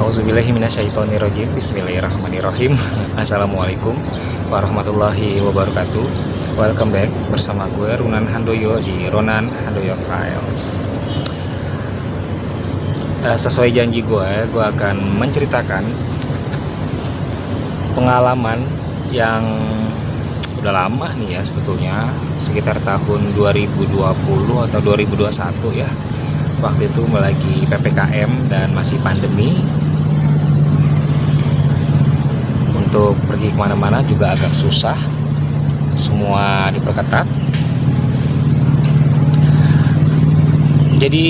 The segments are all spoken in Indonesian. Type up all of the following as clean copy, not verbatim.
Auzubillahiminasyaitonirrajim. Bismillahirrahmanirrahim. Assalamualaikum warahmatullahi wabarakatuh. Welcome back bersama gue Ronan Handoyo di Ronan Handoyo Files. Sesuai janji gue akan menceritakan pengalaman yang udah lama nih ya, sebetulnya sekitar tahun 2020 atau 2021 ya. Waktu itu lagi PPKM dan masih pandemi. Untuk pergi kemana-mana juga agak susah, semua diperketat. Jadi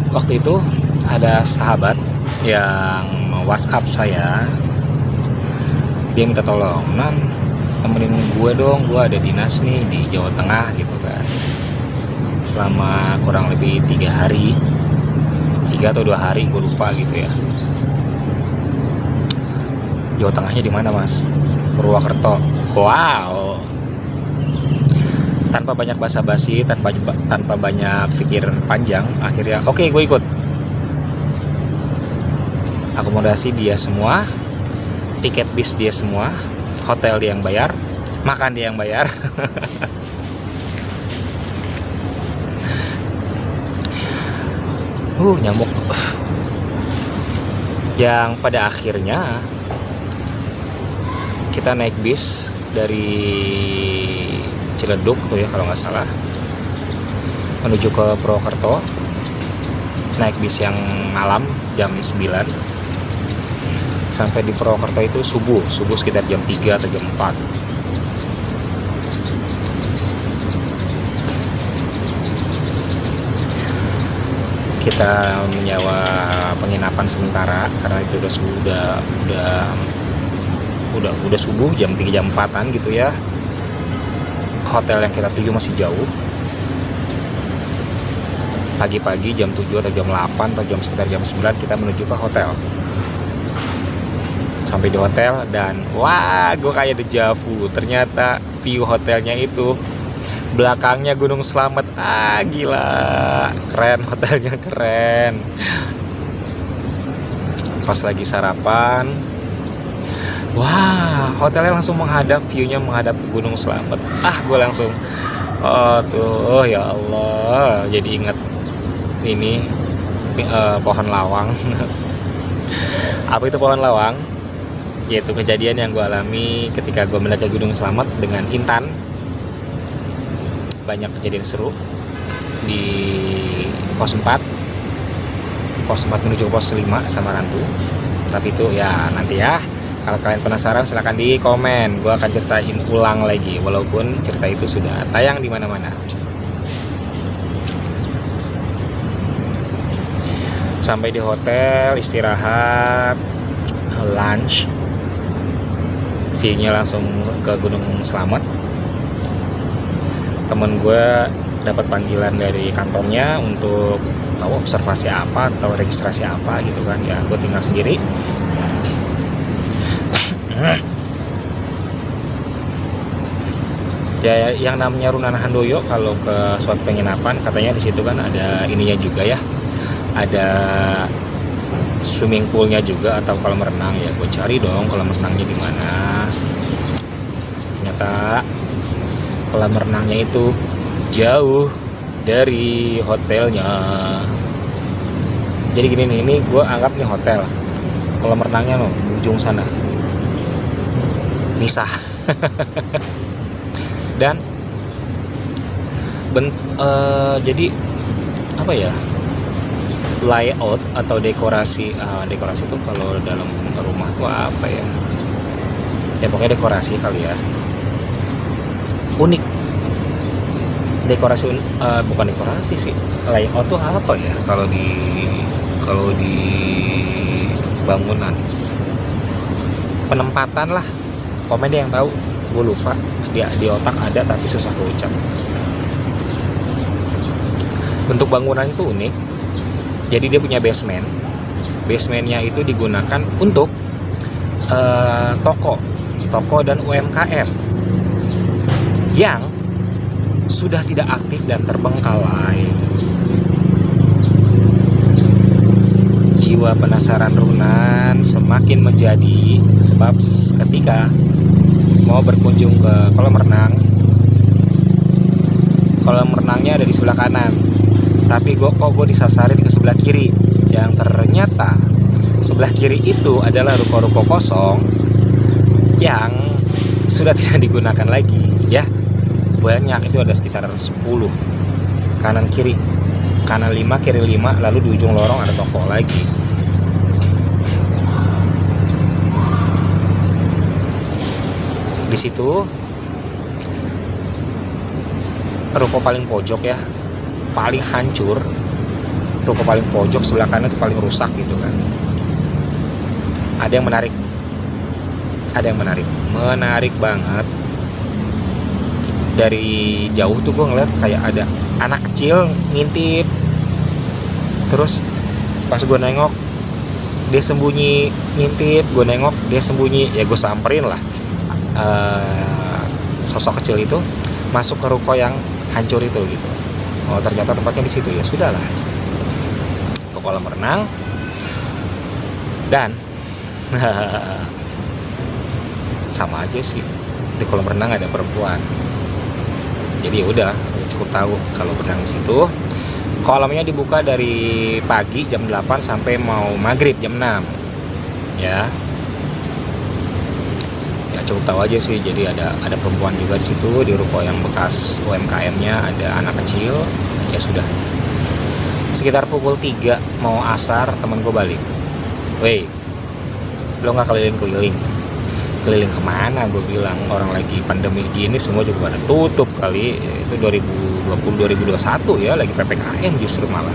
waktu itu ada sahabat yang WhatsApp saya, dia minta tolong, "Nan, temenin gue dong, gue ada dinas nih di Jawa Tengah," gitu kan, selama kurang lebih 3 atau 2 hari, gue lupa gitu ya. Jawa Tengahnya di mana, Mas? Purwokerto. Wow. Tanpa banyak basa-basi, tanpa banyak pikir panjang, akhirnya oke, gue ikut. Akomodasi dia semua, tiket bis dia semua, hotel dia yang bayar, makan dia yang bayar. Nyamuk. Yang pada akhirnya kita naik bis dari Ciledug tuh ya kalau nggak salah, menuju ke Purwokerto. Naik bis yang malam jam 9. Sampai di Purwokerto itu subuh sekitar jam 3 atau jam 4. Kita menyewa penginapan sementara karena itu udah subuh, jam 3 jam 4-an gitu ya. Hotel yang kita tuju masih jauh. Pagi-pagi jam 7 atau jam 8 atau sekitar jam 9 kita menuju ke hotel. Sampai di hotel dan wah, gue kayak deja vu. Ternyata view hotelnya itu belakangnya Gunung Slamet. Gila, keren, hotelnya keren. Pas lagi sarapan, wah, hotelnya langsung menghadap, viewnya menghadap Gunung Slamet. Gue langsung, tuh ya Allah, jadi ingat ini pohon lawang. Apa itu pohon lawang? Yaitu kejadian yang gue alami ketika gue mendaki Gunung Slamet dengan Intan. Banyak kejadian seru di pos 4 menuju pos 5 sama Rantu. Tapi itu ya nanti ya, kalau kalian penasaran silahkan di komen. Gue akan ceritain ulang lagi walaupun cerita itu sudah tayang di mana-mana. Sampai di hotel, istirahat, lunch, view-nya langsung ke Gunung Slamet. Temen gue dapat panggilan dari kantornya untuk tahu observasi apa atau registrasi apa gitu kan ya. Gue tinggal sendiri. Ya, yang namanya Ronan Handoyo kalau ke suatu penginapan katanya di situ kan ada ininya juga ya, ada swimming poolnya juga atau kolam renang ya. Gue cari dong kolam renangnya di mana. Ternyata kolam renangnya itu jauh dari hotelnya. Jadi gini nih, ini gue anggap nih hotel, kolam renangnya loh di ujung sana, misah. Dan jadi apa ya, layout atau dekorasi itu kalau dalam rumah tuh apa ya, pokoknya dekorasi kali ya, unik. Dekorasi bukan dekorasi sih, layout tuh apa ya kalau di bangunan, penempatan lah. Komen deh yang tahu, gue lupa, dia di otak ada tapi susah keucap. Bentuk bangunan itu unik. Jadi dia punya basementnya itu digunakan untuk toko dan UMKM yang sudah tidak aktif dan terbengkalai. jiwa penasaran Runan semakin menjadi, sebab ketika mau berkunjung ke kolam renangnya ada di sebelah kanan, tapi gue disasarin ke sebelah kiri, yang ternyata sebelah kiri itu adalah ruko-ruko kosong yang sudah tidak digunakan lagi ya. Banyak, itu ada sekitar 10, kanan 5 kiri 5, lalu di ujung lorong ada toko lagi. Di situ ruko paling pojok ya, paling hancur, ruko paling pojok sebelah kanan itu paling rusak gitu kan. Ada yang menarik banget. Dari jauh tuh gue ngeliat kayak ada anak kecil ngintip, terus pas gue nengok dia sembunyi ngintip, gue nengok dia sembunyi, ya gue samperin lah sosok kecil itu masuk ke ruko yang hancur itu gitu. Oh ternyata tempatnya di situ, ya sudahlah, ke kolam renang. Dan sama aja sih, di kolam renang ada perempuan. Jadi ya udah cukup tahu kalau berenang di situ. Kolamnya dibuka dari pagi jam 8 sampai mau maghrib jam 6 ya. Ya cukup tahu aja sih. Jadi ada perempuan juga di situ, di ruko yang bekas UMKM-nya ada anak kecil. Ya sudah, sekitar pukul 3 mau asar temen gue balik. Weh, lo nggak keliling kemana? Gue bilang orang lagi pandemi gini semua juga pada tutup kali. Itu 2020-2021 ya, lagi PPKM justru malah.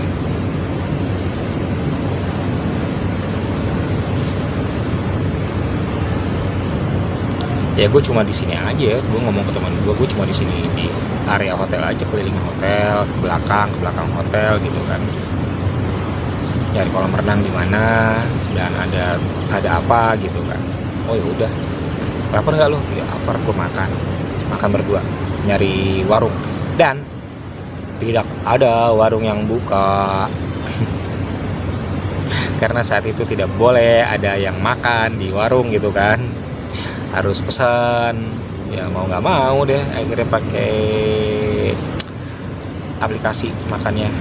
Ya gue cuma di sini aja, gue ngomong ke teman gue cuma di sini di area hotel aja, kelilingin hotel, ke belakang hotel gitu kan. Nyari kolam renang di mana dan ada apa gitu kan. Oh ya udah, lapar nggak lo? Ya lapar, gue makan berdua, nyari warung dan tidak ada warung yang buka. Karena saat itu tidak boleh ada yang makan di warung gitu kan, harus pesan. Ya mau nggak mau deh akhirnya pakai aplikasi makannya.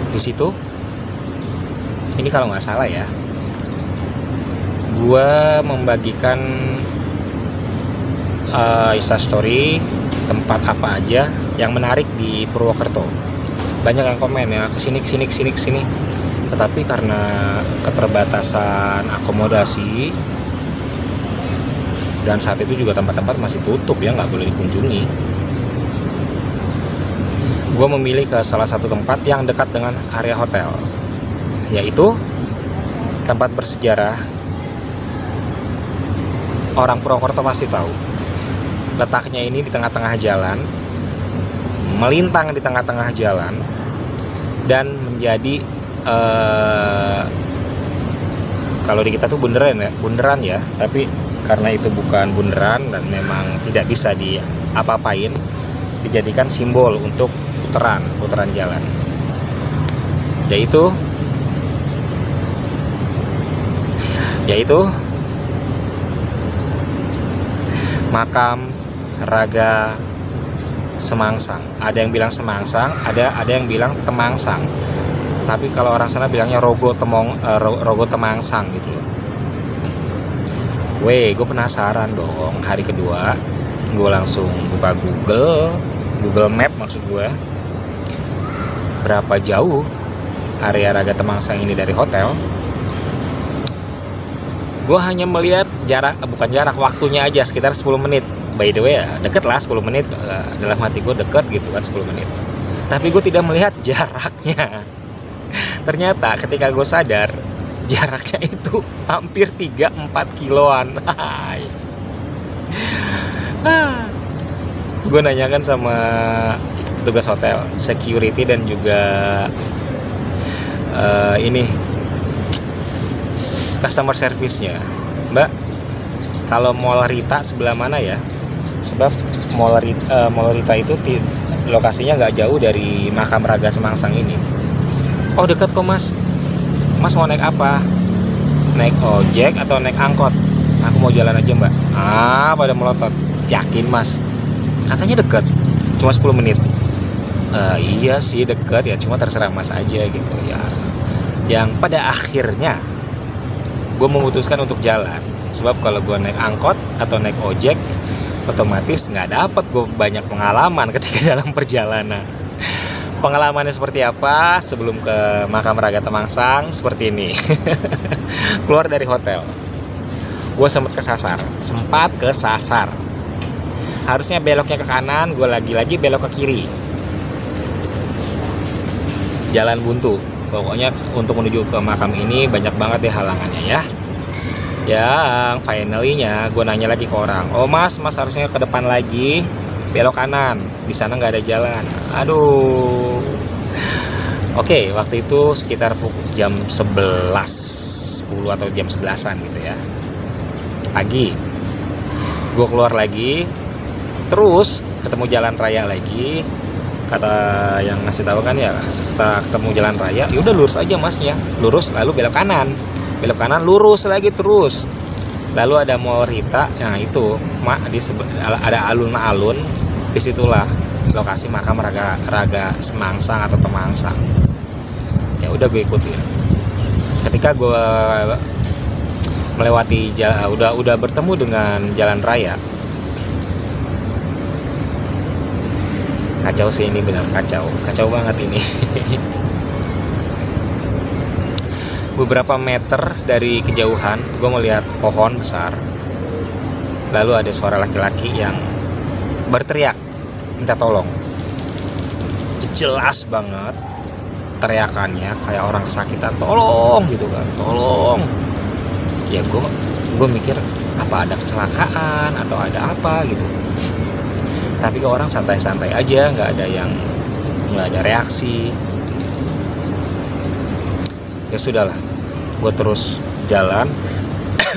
Di situ ini kalau nggak salah ya, gue membagikan Instastory tempat apa aja yang menarik di Purwokerto. Banyak yang komen ya, kesini. Tetapi karena keterbatasan akomodasi dan saat itu juga tempat-tempat masih tutup ya, nggak boleh dikunjungi, gue memilih ke salah satu tempat yang dekat dengan area hotel, yaitu tempat bersejarah. Orang Purwokerto pasti tahu. Letaknya ini di tengah-tengah jalan, melintang di tengah-tengah jalan, dan menjadi kalau di kita tuh bunderan ya, tapi karena itu bukan bunderan dan memang tidak bisa diapa-apain, dijadikan simbol untuk putaran jalan, yaitu makam Raga Semangsang. Ada yang bilang Semangsang, ada yang bilang Temangsang. Tapi kalau orang sana bilangnya Rogo Temangsang gitu loh. Weh, gue penasaran dong. Hari kedua, gue langsung buka Google Map maksud gue. Berapa jauh area Raga Temangsang ini dari hotel? Gue hanya melihat waktunya aja sekitar 10 menit. By the way ya, deket lah 10 menit. Dalam hati gue deket gitu kan 10 menit. Tapi gue tidak melihat jaraknya. Ternyata ketika gue sadar, jaraknya itu hampir 3-4 kiloan. Gue nanyakan sama petugas hotel, security dan juga customer service-nya. Mbak, kalau Mall Rita sebelah mana ya? Sebab Mall Rita itu lokasinya nggak jauh dari makam Raga Semangsang ini. Oh dekat kok mas. Mas mau naik apa? Naik ojek atau naik angkot? Aku mau jalan aja mbak. Pada melotot. Yakin mas? Katanya dekat, cuma 10 menit. Iya sih dekat ya, cuma terserah mas aja gitu ya. Yang pada akhirnya gue memutuskan untuk jalan. Sebab kalau gue naik angkot atau naik ojek, otomatis nggak dapat gue banyak pengalaman ketika dalam perjalanan. Pengalamannya seperti apa sebelum ke makam Raga Temangsang? Seperti ini. Keluar dari hotel, gue sempat kesasar. Harusnya beloknya ke kanan, gue lagi-lagi belok ke kiri. Jalan buntu. Pokoknya untuk menuju ke makam ini banyak banget deh halangannya ya. Yang finally-nya gue nanya lagi ke orang, oh mas harusnya ke depan lagi, belok kanan, di sana nggak ada jalan. Aduh. Oke, waktu itu sekitar jam 11:10 atau jam 11-an gitu ya, pagi. Gue keluar lagi, terus ketemu jalan raya lagi. Kata yang ngasih tahu kan ya, setelah ketemu jalan raya, yaudah lurus aja mas ya, lurus lalu belok kanan, lurus lagi terus. Lalu ada Mall Rita, nah itu ada alun-alun, disitulah lokasi makam Raga Semangsang atau Temangsang. Ya udah gue ikutin. Ketika gue melewati udah bertemu dengan jalan raya, kacau sih ini, benar kacau banget ini. Beberapa meter dari kejauhan gue melihat pohon besar, lalu ada suara laki-laki yang berteriak minta tolong. Jelas banget teriakannya kayak orang kesakitan, tolong gitu kan, tolong. Ya gue mikir apa ada kecelakaan atau ada apa gitu, tapi ke orang santai-santai aja, nggak ada reaksi. Ya sudahlah, gue terus jalan.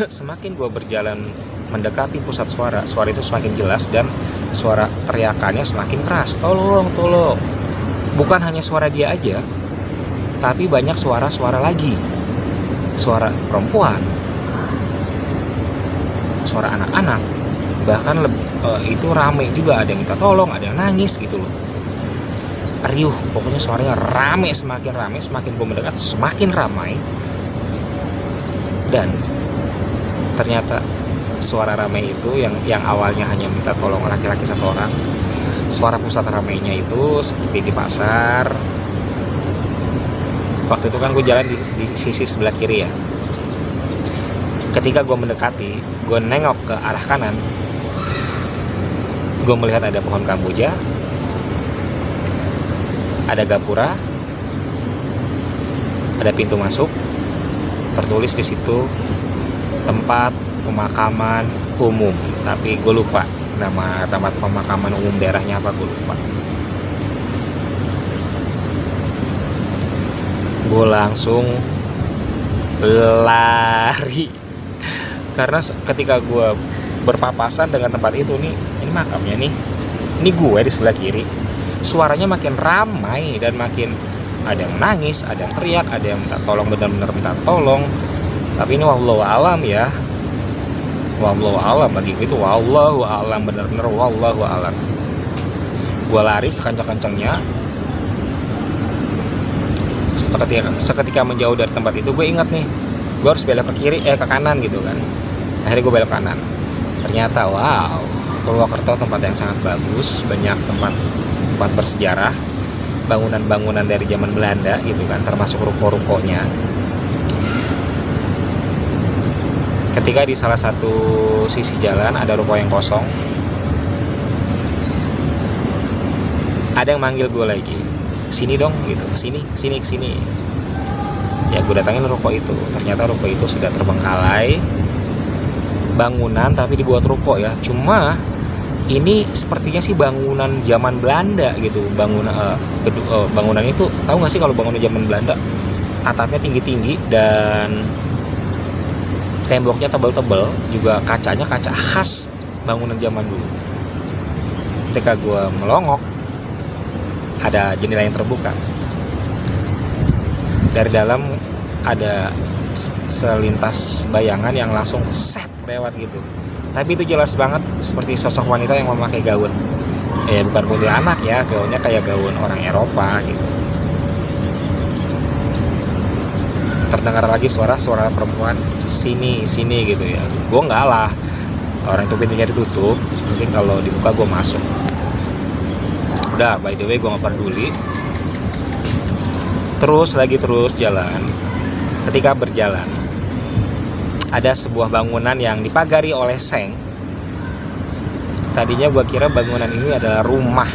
Semakin gue berjalan mendekati pusat suara itu semakin jelas dan suara teriakannya semakin keras, tolong. Bukan hanya suara dia aja, tapi banyak suara-suara lagi, suara perempuan, suara anak-anak, bahkan itu rame juga, ada yang minta tolong, ada yang nangis gitu loh. Riuh, pokoknya suaranya rame, semakin gue mendekat semakin ramai. Dan ternyata suara ramai itu yang awalnya hanya minta tolong laki-laki satu orang, suara pusat ramainya itu seperti di pasar. Waktu itu kan gue jalan di sisi sebelah kiri ya. Ketika gue mendekati, gue nengok ke arah kanan, gue melihat ada pohon kamboja, ada gapura, ada pintu masuk, tertulis di situ tempat pemakaman umum, tapi gue lupa nama tempat pemakaman umum daerahnya apa, gue lupa. Gue langsung lari karena ketika gue berpapasan dengan tempat itu nih, ini makamnya nih, ini gue di sebelah kiri, suaranya makin ramai dan makin ada yang nangis, ada yang teriak, ada yang minta tolong, benar-benar minta tolong. Tapi ini wallahu alam ya, wallahu alam bagi gue itu, wallahu alam, benar-benar wallahu alam. Gue lari sekencang-kencangnya. Seketika menjauh dari tempat itu, gue ingat nih, gue harus belok ke kanan gitu kan. Akhirnya gue belok kanan. Ternyata wow, Purwokerto tempat yang sangat bagus, banyak tempat bersejarah, bangunan-bangunan dari zaman Belanda gitu kan, termasuk ruko-rukonya. Ketika di salah satu sisi jalan ada ruko yang kosong, ada yang manggil gue lagi, sini dong gitu, sini. Ya gue datangin ruko itu. Ternyata ruko itu sudah terbengkalai bangunan, tapi dibuat ruko ya. Cuma ini sepertinya sih bangunan zaman Belanda gitu. Bangunan itu, tahu nggak sih kalau bangunan zaman Belanda atapnya tinggi-tinggi dan temboknya tebal-tebal, juga kacanya kaca khas bangunan zaman dulu. Ketika gue melongok, ada jendela yang terbuka. Dari dalam ada selintas bayangan yang langsung set lewat gitu. Tapi itu jelas banget seperti sosok wanita yang memakai gaun. Bukan kuntilanak ya, gaunnya kayak gaun orang Eropa gitu. Terdengar lagi suara perempuan sini gitu ya. Gue nggak lah, orang itu pintunya ditutup, mungkin kalau dibuka gue masuk. Udah, by the way gue nggak peduli. Terus jalan. Ketika berjalan, ada sebuah bangunan yang dipagari oleh seng. Tadinya gue kira bangunan ini adalah rumah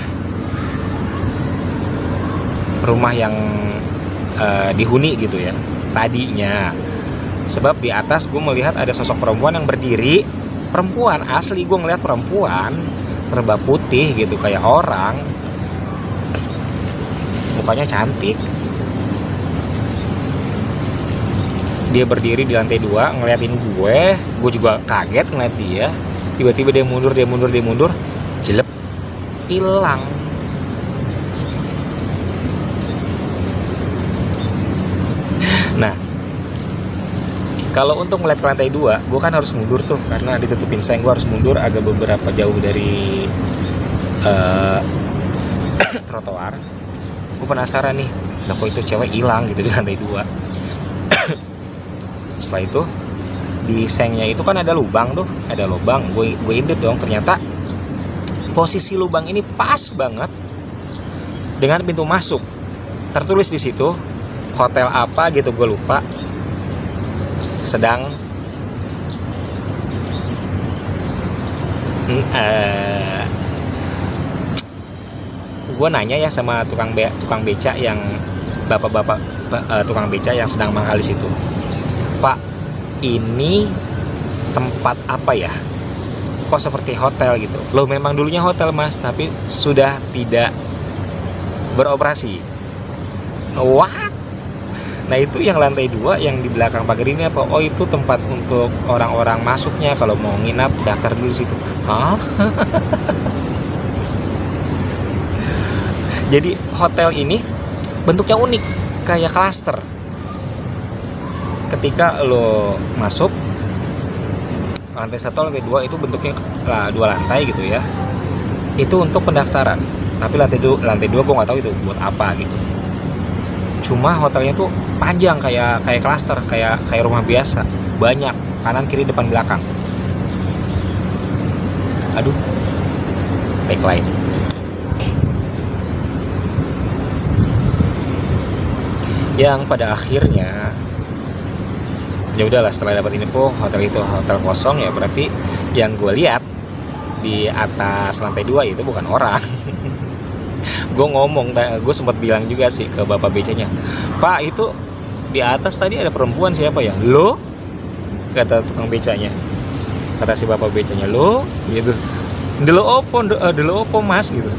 yang dihuni gitu ya tadinya. Sebab di atas gue melihat ada sosok perempuan yang berdiri. Perempuan asli, gue ngeliat perempuan serba putih gitu kayak orang, mukanya cantik. Dia berdiri di lantai 2 ngeliatin gue juga kaget ngeliat dia. Tiba-tiba dia mundur, jelek, hilang. Nah, kalau untuk ngeliat ke lantai 2, gue kan harus mundur tuh karena ditutupin seng. Gue harus mundur agak beberapa jauh dari trotoar. Gue penasaran nih, kok itu cewek hilang gitu di lantai 2. Setelah itu di sengnya itu kan ada lubang, gue intip dong. Ternyata posisi lubang ini pas banget dengan pintu masuk. Tertulis di situ hotel apa gitu, gue lupa, sedang gue nanya ya sama tukang beca yang bapak-bapak tukang beca yang sedang mangkal di situ. Pak, ini tempat apa ya? Kok seperti hotel gitu? Loh, memang dulunya hotel mas, tapi sudah tidak beroperasi. What? Nah itu yang lantai 2 yang di belakang pagar ini apa? Oh itu tempat untuk orang-orang masuknya, kalau mau nginap daftar dulu situ. Hah? Jadi hotel ini bentuknya unik, kayak klaster. Ketika lo masuk lantai 1, lantai 2 itu bentuknya 2 lantai gitu ya. Itu untuk pendaftaran. Tapi lantai 2 gue nggak tahu itu buat apa gitu. Cuma hotelnya tuh panjang kayak klaster, kayak rumah biasa, banyak kanan kiri depan belakang. Aduh, backlight. Yang pada akhirnya ya udahlah, setelah dapat info hotel itu hotel kosong, ya berarti yang gue lihat di atas lantai 2 itu bukan orang. Gue sempat bilang juga sih ke bapak becanya, Pak itu di atas tadi ada perempuan, siapa ya? Lo? Kata tukang becanya, kata si bapak becanya, lo gitu. Delo opo mas gitu.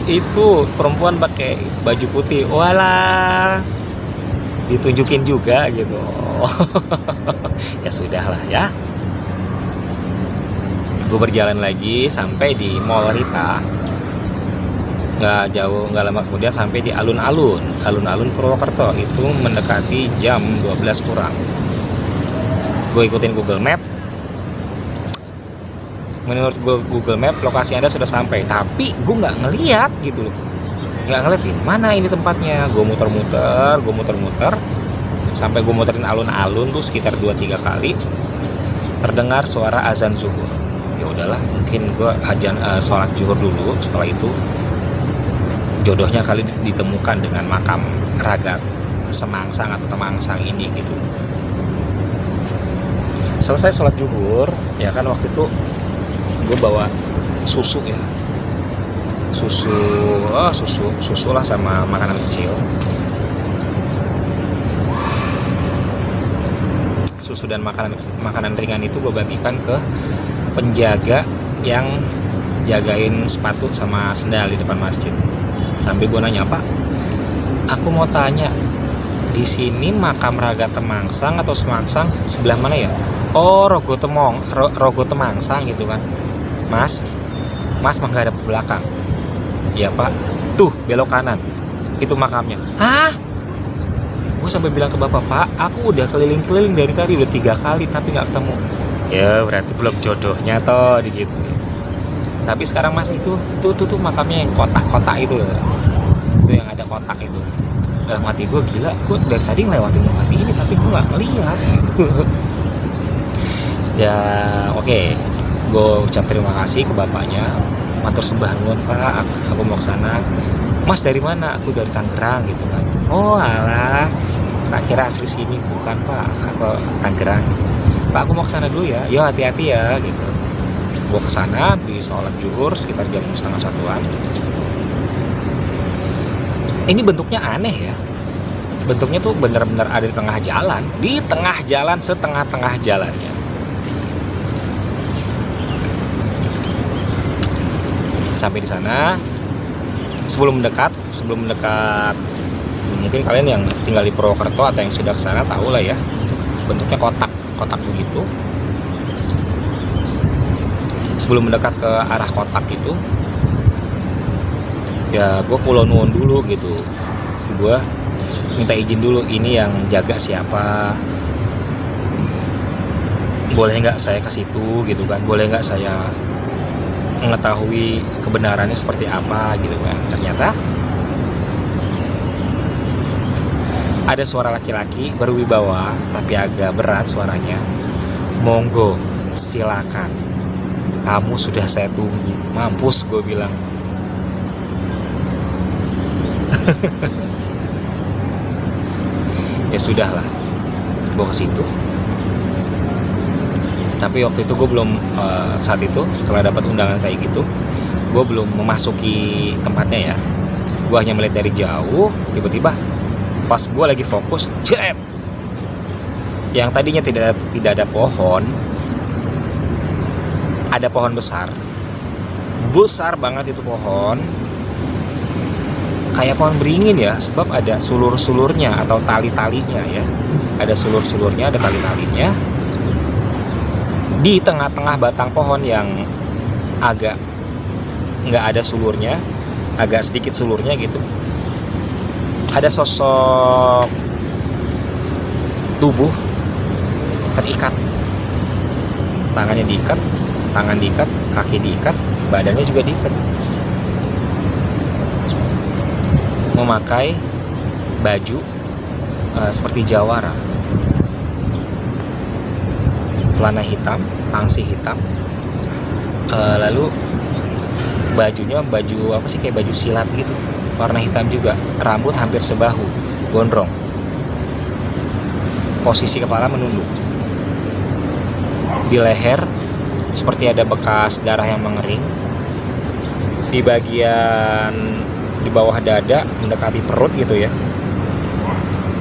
Itu perempuan pakai baju putih. Walah, ditunjukin juga gitu. Ya sudahlah ya. Gue berjalan lagi sampai di Mall Rita. Nggak lama kemudian sampai di alun-alun Purwokerto. Itu mendekati jam 12 kurang. Gue ikutin Google Map. Menurut Google Map lokasi Anda sudah sampai, tapi gue nggak ngeliat gitu loh. Nggak ngeliat di mana ini tempatnya. Gue muter-muter sampai gue muterin alun-alun tuh sekitar 2-3 kali. Terdengar suara azan zuhur. Ya udahlah, mungkin gue sholat zuhur dulu. Setelah itu jodohnya kali ditemukan dengan makam Raga Semangsang atau Temangsang ini gitu. Selesai sholat zuhur, ya kan waktu itu gue bawa susu ya, susu lah sama makanan kecil. Susu dan makanan ringan itu gue bagikan ke penjaga yang jagain sepatu sama sendal di depan masjid. Sambil gue nanya, Pak, aku mau tanya, di sini makam Raga Temangsang atau Semangsang sebelah mana ya? Oh, Rogo Temangsang gitu kan. Mas menghadap ke belakang. Iya Pak, tuh belok kanan, itu makamnya. Hah? Gue sampai bilang ke bapak, Pak, aku udah keliling-keliling dari tadi udah 3 kali tapi nggak ketemu. Ya berarti belum jodohnya toh gitu. Tapi sekarang masih itu tuh makamnya yang kotak-kotak itu loh. Itu yang ada kotak itu. Dalam hati gue, gila, gue dari tadi ngelewatin makam ini tapi gue nggak ngeliat gitu. Ya oke. Gue ucap terima kasih ke bapaknya. Matur sembah nuwun, Pak, aku mau ke sana. Mas dari mana? Aku dari Tangerang gitu kan. Oh alah, tak kira asli sini. Bukan, Pak, aku Tangerang gitu. Pak, aku mau ke sana dulu ya. Yo hati-hati ya gitu. Gue ke sana di sholat zuhur sekitar jam 12:30-an. Ini bentuknya aneh ya. Bentuknya tuh bener-bener ada di tengah jalan. Di tengah jalan, setengah-tengah jalannya. Sampai di sana, sebelum mendekat, mungkin kalian yang tinggal di Purwokerto atau yang sudah ke sana tahu lah ya, bentuknya kotak begitu. Sebelum mendekat ke arah kotak itu, ya gue kulo nuwun dulu gitu. Gue minta izin dulu, ini yang jaga siapa, boleh nggak saya ke situ gitu kan, boleh nggak saya mengetahui kebenarannya seperti apa gitu kan. Ternyata ada suara laki-laki berwibawa tapi agak berat suaranya. Monggo, silakan, kamu sudah saya tunggu. Mampus, gue bilang. Ya sudahlah, gue ke situ. Tapi waktu itu gue belum, saat itu setelah dapat undangan kayak gitu, gue belum memasuki tempatnya ya. Gue hanya melihat dari jauh. Tiba-tiba pas gue lagi fokus, jep, yang tadinya tidak ada pohon, ada pohon besar banget itu pohon, kayak pohon beringin ya, sebab ada sulur-sulurnya atau tali-talinya ya, ada sulur-sulurnya, ada tali-talinya. Di tengah-tengah batang pohon yang agak nggak ada sulurnya, agak sedikit sulurnya gitu, ada sosok tubuh terikat. Tangannya diikat, tangan diikat, kaki diikat, badannya juga diikat. Memakai baju seperti jawara, celana hitam, pangsi hitam, lalu bajunya baju apa sih, kayak baju silat gitu, warna hitam juga, rambut hampir sebahu, gondrong, posisi kepala menunduk, di leher seperti ada bekas darah yang mengering, di bagian di bawah dada mendekati perut gitu ya,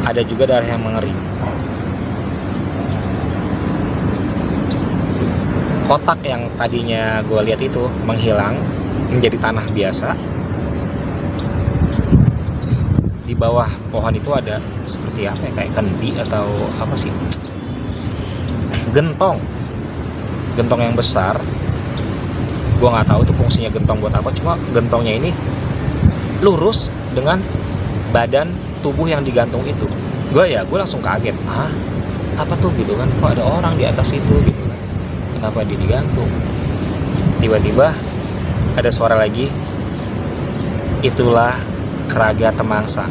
ada juga darah yang mengering. Kotak yang tadinya gue lihat itu menghilang menjadi tanah biasa. Di bawah pohon itu ada seperti apa ya, kayak kendi atau apa sih, gentong yang besar. Gue nggak tahu itu fungsinya gentong buat apa, cuma gentongnya ini lurus dengan badan tubuh yang digantung itu. Gue langsung kaget, apa tuh gitu kan, kok ada orang di atas itu gitu kan, kenapa dia digantung. Tiba-tiba ada suara lagi, itulah raga temangsang.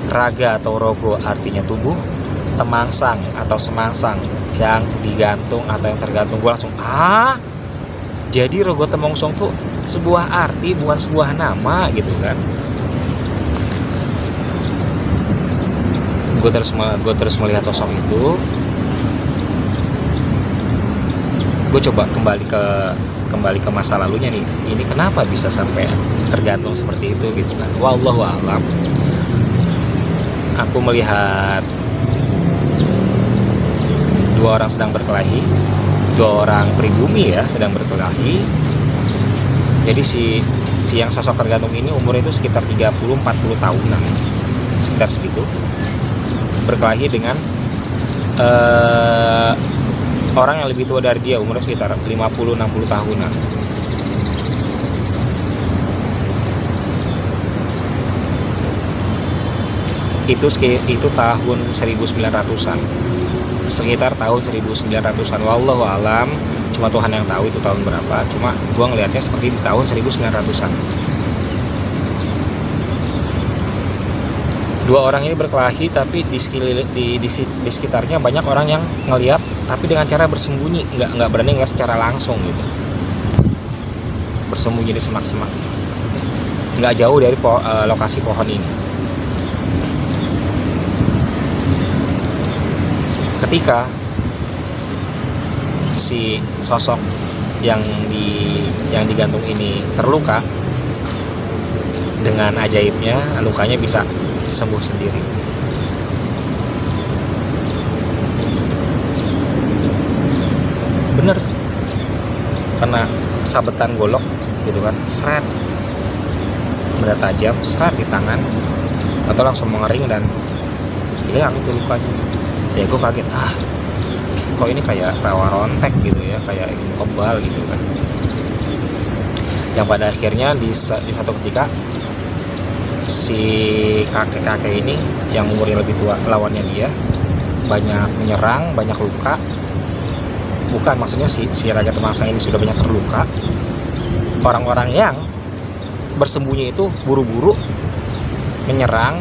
Raga atau rogo artinya tubuh, temangsang atau semangsang yang digantung atau yang tergantung. Gue langsung jadi rogo temongsong tuh sebuah arti, bukan sebuah nama gitu kan. Gue terus melihat sosok itu. Gue coba kembali ke masa lalunya nih. Ini kenapa bisa sampai tergantung seperti itu gitu kan. Wallahu a'lam. Aku melihat dua orang sedang berkelahi, dua orang pribumi ya sedang berkelahi. Jadi si yang sosok tergantung ini umurnya itu sekitar 30-40 tahunan, sekitar segitu, berkelahi dengan orang yang lebih tua dari dia, umurnya sekitar 50-60 tahunan. Itu tahun 1900-an, sekitar tahun 1900-an. Wallahu alam, cuma Tuhan yang tahu itu tahun berapa, cuma gua ngelihatnya seperti di tahun 1900-an. Dua orang ini berkelahi, tapi di sekitarnya banyak orang yang ngelihat, tapi dengan cara bersembunyi, nggak berani ngeliat secara langsung gitu, bersembunyi di semak-semak, nggak jauh dari lokasi pohon ini. Ketika si sosok yang digantung ini terluka, dengan ajaibnya lukanya bisa sembuh sendiri. Bener, kena sabetan golok gitu kan, seret, benda tajam, seret di tangan, atau langsung mengering dan hilang itu lukanya. Ya gue kaget, kok ini kayak rawa rontek gitu ya, kayak ilmu kebal gitu kan. Yang pada akhirnya di suatu ketika si kakek-kakek ini yang umurnya lebih tua, lawannya dia banyak menyerang, banyak luka. Bukan, maksudnya si Raga Temangsang ini sudah banyak terluka. Orang-orang yang bersembunyi itu buru-buru menyerang,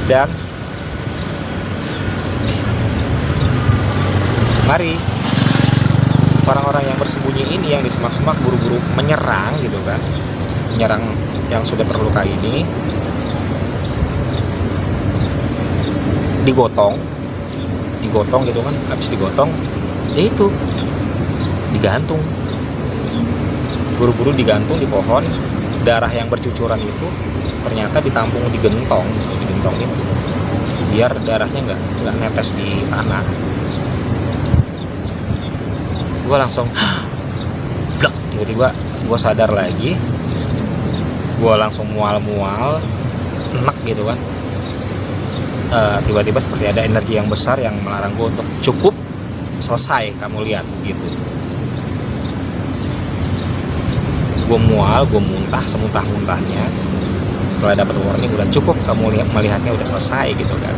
dan mari orang-orang yang bersembunyi ini, yang di semak-semak, buru-buru menyerang gitu kan, menyerang yang sudah terluka ini, digotong gitu kan. Habis digotong, ya itu digantung, buru-buru digantung di pohon. Darah yang bercucuran itu ternyata ditampung di gentong itu, biar darahnya nggak netes di tanah. Gue langsung blek, tiba-tiba gue sadar lagi. Gue langsung mual-mual, enak gitu kan. Tiba-tiba seperti ada energi yang besar yang melarang gue untuk cukup, selesai kamu lihat gitu. Gue mual, gue muntah semuntah-muntahnya. Setelah dapat warning, udah cukup, kamu melihatnya udah selesai gitu kan.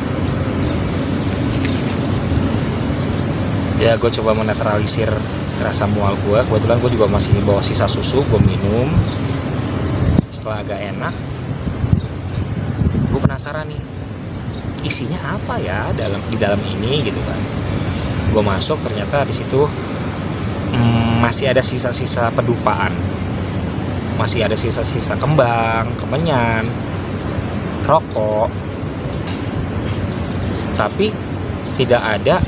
Ya gue coba menetralisir rasa mual gue. Kebetulan gue juga masih bawa sisa susu, gue minum. Setelah agak enak, gue penasaran nih, isinya apa ya di dalam ini gitu kan. Gue masuk, ternyata di situ masih ada sisa-sisa pedupaan, masih ada sisa-sisa kembang, kemenyan, rokok, tapi tidak ada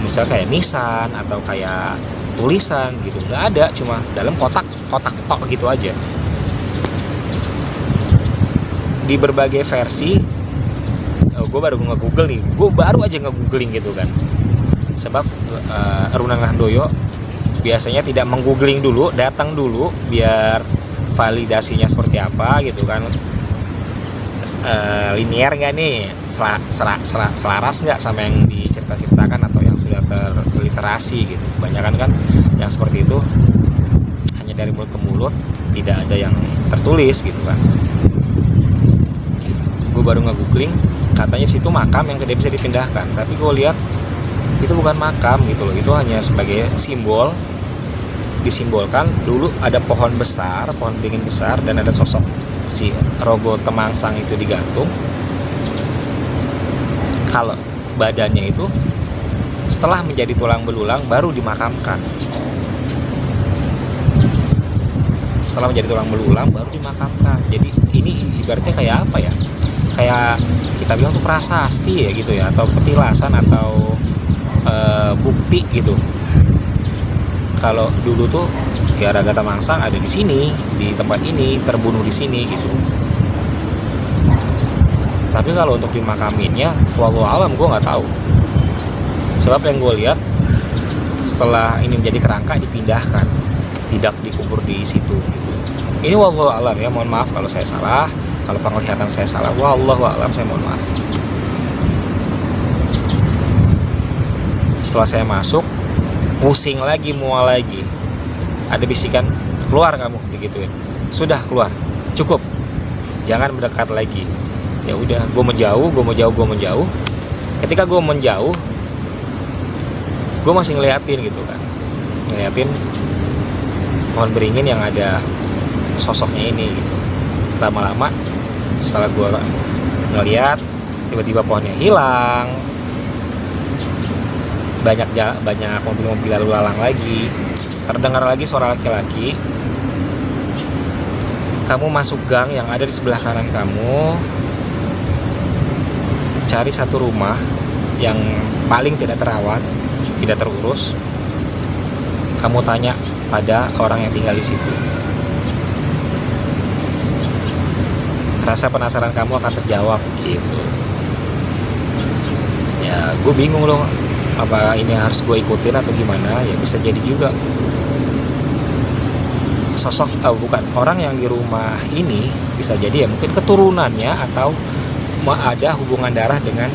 misal kayak nisan atau kayak tulisan gitu, nggak ada, cuma dalam kotak tok gitu aja. Di berbagai versi, gue baru nge-googling gitu kan, sebab Runang Handoyo biasanya tidak meng-googling dulu, datang dulu biar validasinya seperti apa gitu kan. Linier nggak nih, selaras nggak sama yang diceritakan atau yang sudah terliterasi gitu. Kebanyakan kan yang seperti itu hanya dari mulut ke mulut, tidak ada yang tertulis gitu kan. Gue baru nge-googling, katanya situ makam yang tidak bisa dipindahkan, tapi gue lihat itu bukan makam gitu loh, itu hanya sebagai simbol, disimbolkan dulu ada pohon beringin besar, dan ada sosok si Rogo Temangsang itu digantung. Kalau badannya itu setelah menjadi tulang belulang baru dimakamkan. Jadi ini ibaratnya kayak apa ya, kayak kita bilang tuh prasasti ya gitu ya, atau petilasan atau bukti gitu. Kalau dulu tuh ya Raga Temangsang ada di sini, di tempat ini, terbunuh di sini gitu. Tapi kalau untuk dimakaminnya, wallahu alam, gue nggak tahu. Sebab yang gue lihat, setelah ini menjadi kerangka dipindahkan, tidak dikubur di situ gitu. Ini wallahu alam ya, mohon maaf kalau saya salah, kalau penglihatan saya salah, wallahu alam, saya mohon maaf. Setelah saya masuk, pusing lagi, mual lagi, ada bisikan, keluar kamu, digituin. Sudah keluar, cukup. jangan mendekat lagi. Ya udah, gue menjauh. Ketika gue menjauh, gue masih ngeliatin gitu kan, ngeliatin pohon beringin yang ada sosoknya ini gitu. Lama-lama setelah gue ngeliat, tiba-tiba pohonnya hilang, banyak mobil-mobil lalu lalang lagi, terdengar lagi suara laki-laki. Kamu masuk gang yang ada di sebelah kanan kamu, cari satu rumah yang paling tidak terawat, tidak terurus. Kamu tanya pada orang yang tinggal di situ. Rasa penasaran kamu akan terjawab gitu. Ya, gue bingung loh, apa ini harus gue ikutin atau gimana? Ya bisa jadi juga sosok bukan orang yang di rumah ini, bisa jadi ya mungkin keturunannya atau ada hubungan darah dengan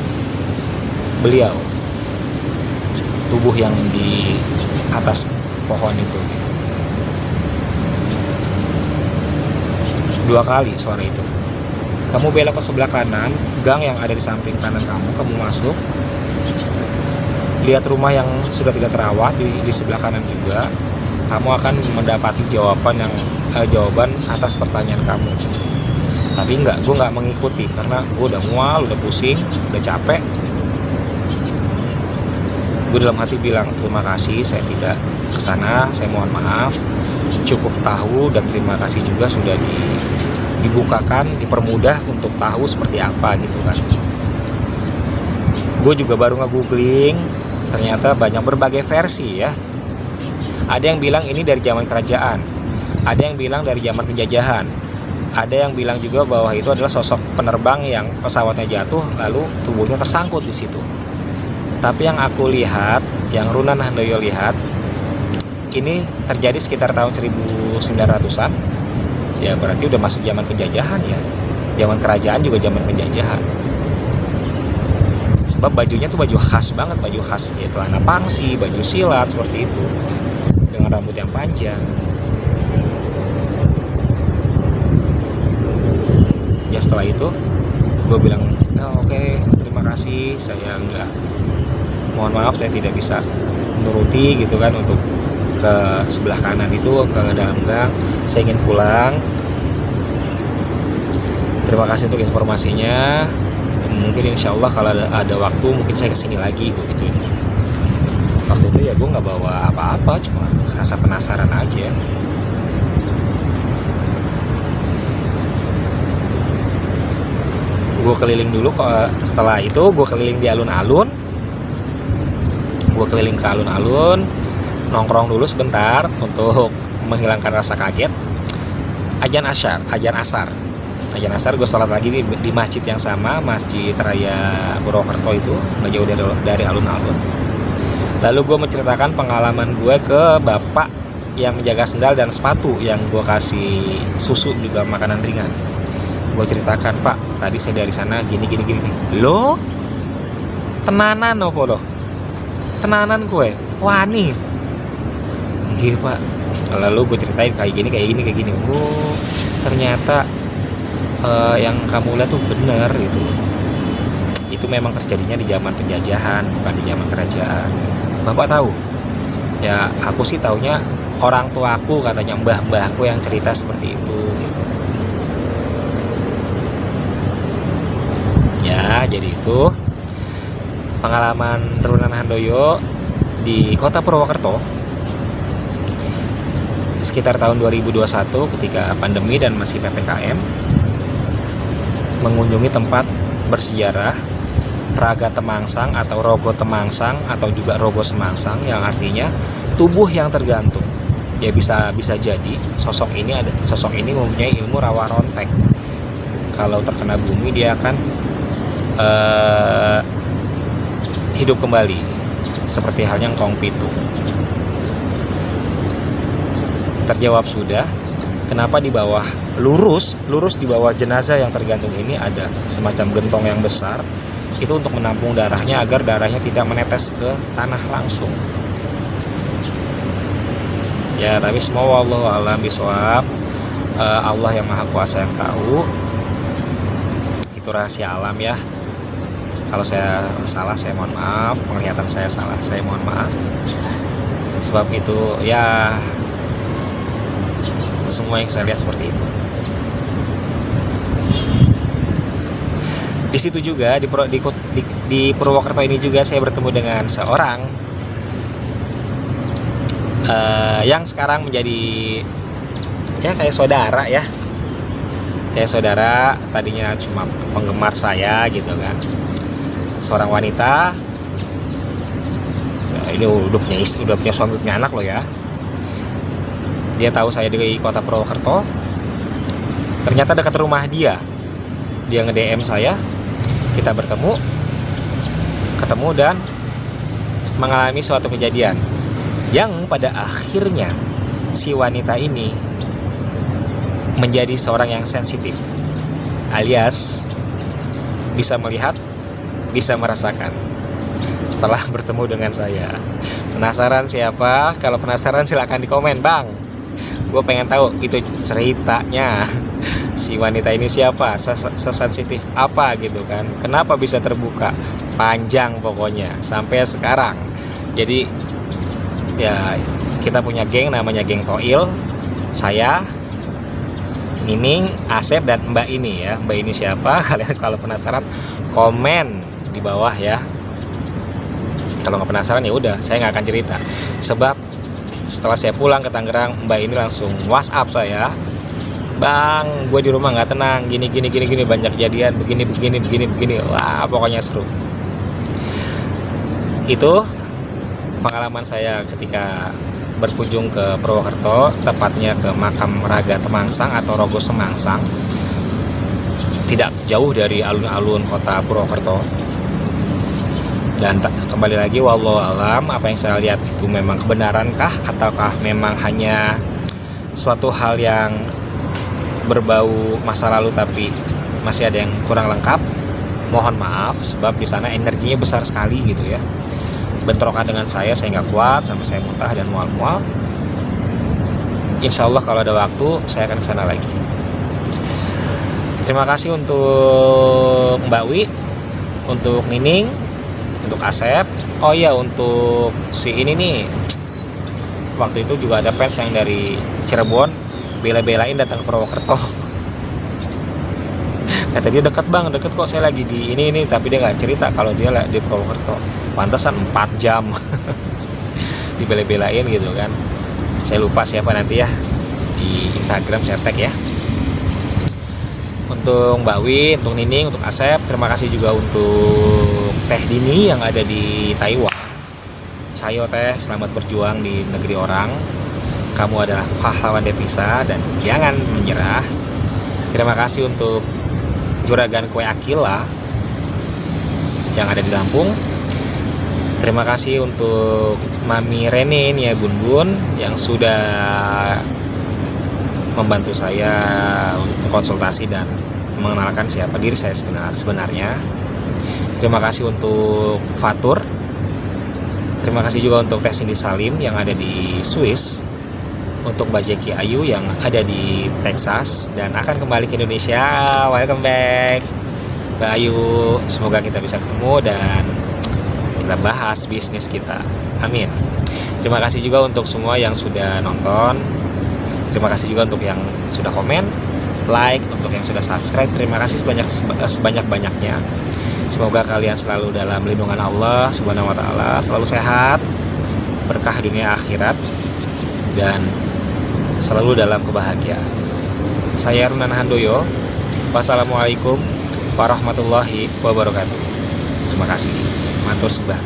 beliau, tubuh yang di atas pohon itu. 2 kali suara itu. Kamu belok ke sebelah kanan, gang yang ada di samping kanan kamu masuk, lihat rumah yang sudah tidak terawat di sebelah kanan juga. Kamu akan mendapati jawaban atas pertanyaan kamu. Tapi gue nggak mengikuti karena gue udah mual, udah pusing, udah capek. Gue dalam hati bilang terima kasih, saya tidak kesana, saya mohon maaf, cukup tahu, dan terima kasih juga sudah dibukakan, dipermudah untuk tahu seperti apa gitu kan. Gue juga baru nge-googling, ternyata banyak berbagai versi ya. Ada yang bilang ini dari zaman kerajaan, ada yang bilang dari zaman penjajahan, ada yang bilang juga bahwa itu adalah sosok penerbang yang pesawatnya jatuh lalu tubuhnya tersangkut di situ. Tapi yang aku lihat, yang Runan Handoyo lihat, ini terjadi sekitar tahun 1900-an. Ya berarti udah masuk zaman penjajahan ya. Zaman kerajaan juga zaman penjajahan. Sebab bajunya tuh baju khas banget, baju khas ya, celana pangsi, baju silat seperti itu, dengan rambut yang panjang. Ya setelah itu gue bilang oke, terima kasih, saya mohon maaf saya tidak bisa menuruti gitu kan untuk ke sebelah kanan itu, ke dalam gang, saya ingin pulang. Terima kasih untuk informasinya, mungkin insya Allah kalau ada waktu mungkin saya kesini lagi gitu. Waktu itu ya gue nggak bawa apa-apa, cuma rasa penasaran aja. Gue keliling dulu, setelah itu gue keliling di alun-alun, gue keliling ke alun-alun, nongkrong dulu sebentar untuk menghilangkan rasa kaget. Ajan asar gue sholat lagi di masjid yang sama, Masjid Raya Purwokerto itu, gak jauh dari alun-alun. Lalu gue menceritakan pengalaman gue ke bapak yang menjaga sendal dan sepatu, yang gue kasih susu juga makanan ringan. Gue ceritakan, Pak, tadi saya dari sana gini. Lo tenanan loh, tenanan gue wani. Iya Pak. Lalu gue ceritain kayak gini. Oh ternyata yang kamu lihat tuh bener gitu. Itu memang terjadinya di zaman penjajahan, bukan di zaman kerajaan. Bapak tahu? Ya aku sih taunya orang tuaku, katanya mbah-mbahku yang cerita seperti itu gitu. Ya jadi itu pengalaman Runan Handoyo di kota Purwokerto sekitar tahun 2021 ketika pandemi dan masih PPKM, mengunjungi tempat bersejarah Raga Temangsang atau Rogo Temangsang atau juga Rogo Semangsang, yang artinya tubuh yang tergantung. Ya bisa jadi sosok ini mempunyai ilmu rawa rontek. Kalau terkena bumi dia akan hidup kembali, seperti halnya Ngkong Pitu. Terjawab sudah, kenapa di bawah lurus di bawah jenazah yang tergantung ini ada semacam gentong yang besar, itu untuk menampung darahnya agar darahnya tidak menetes ke tanah langsung. Ya tapi semua wallahu a'lam bishawab, Allah yang maha kuasa yang tahu. itu rahasia alam ya. Kalau saya salah, saya mohon maaf. Penglihatan saya salah, saya mohon maaf. Sebab itu ya, semua yang saya lihat seperti itu. Di situ juga di Purwokerto ini juga saya bertemu dengan seorang yang sekarang menjadi ya kayak saudara ya. Kayak saudara, tadinya cuma penggemar saya gitu kan. Seorang wanita, ini udah punya suami, punya anak loh ya. Dia tahu saya di kota Purwokerto. Ternyata dekat rumah dia nge-DM saya. Kita ketemu dan mengalami suatu kejadian yang pada akhirnya si wanita ini menjadi seorang yang sensitif, alias bisa melihat, bisa merasakan setelah bertemu dengan saya. Penasaran siapa? Kalau penasaran silakan di komen, Bang. Gue pengen tahu itu ceritanya si wanita ini siapa, sesensitif apa gitu kan, kenapa bisa terbuka, panjang pokoknya sampai sekarang. Jadi ya, kita punya geng namanya geng Toil. Saya, Nining, Asep, dan Mbak ini ya. Mbak ini siapa? Kalian kalau penasaran komen di bawah ya. Kalau nggak penasaran ya udah, saya nggak akan cerita. Sebab setelah saya pulang ke Tangerang, Mbak ini langsung WhatsApp saya, Bang, gue di rumah nggak tenang, gini, banyak kejadian, begini. Wah, pokoknya seru. Itu pengalaman saya ketika berkunjung ke Purwokerto, tepatnya ke makam Raga Temangsang atau Rogo Semangsang, tidak jauh dari alun-alun kota Purwokerto. Dan kembali lagi, wallahu alam, apa yang saya lihat itu memang kebenarankah ataukah memang hanya suatu hal yang berbau masa lalu tapi masih ada yang kurang lengkap. Mohon maaf, sebab di sana energinya besar sekali gitu ya. Bentrokan dengan saya nggak kuat sampai saya muntah dan mual-mual. Insya Allah kalau ada waktu saya akan ke sana lagi. Terima kasih untuk Mbak Wi, untuk Nining, untuk Asep. Oh iya, untuk si ini nih, waktu itu juga ada fans yang dari Cirebon bela-belain datang ke Purwokerto. Kata dia deket Bang, deket kok, saya lagi di ini, tapi dia nggak cerita kalau dia di Purwokerto. Pantesan 4 jam dibela-belain gitu kan. Saya lupa siapa nanti ya, di Instagram saya tag ya. Untuk Mbak Wi, untuk Nining, untuk Asep, terima kasih juga untuk Teh Dini yang ada di Taiwan. Sayo Teh, selamat berjuang di negeri orang. Kamu adalah pahlawan devisa dan jangan menyerah. Terima kasih untuk Juragan Kue Akila yang ada di Lampung. Terima kasih untuk Mami Renin ya, Bun yang sudah membantu saya untuk konsultasi dan mengenalkan siapa diri saya sebenarnya. Terima kasih untuk Fatur. Terima kasih juga untuk Teh Cindy Salim yang ada di Swiss. Untuk Mbak Jeki Ayu yang ada di Texas dan akan kembali ke Indonesia. Welcome back Mbak Ayu. Semoga kita bisa ketemu dan kita bahas bisnis kita. Amin. Terima kasih juga untuk semua yang sudah nonton. Terima kasih juga untuk yang sudah komen, like, untuk yang sudah subscribe. Terima kasih sebanyak-banyaknya. Semoga kalian selalu dalam lindungan Allah Subhanahu wa taala, selalu sehat, berkah dunia akhirat, dan selalu dalam kebahagiaan. Saya Runan Handoyo. Wassalamualaikum warahmatullahi wabarakatuh. Terima kasih. Matur sembah.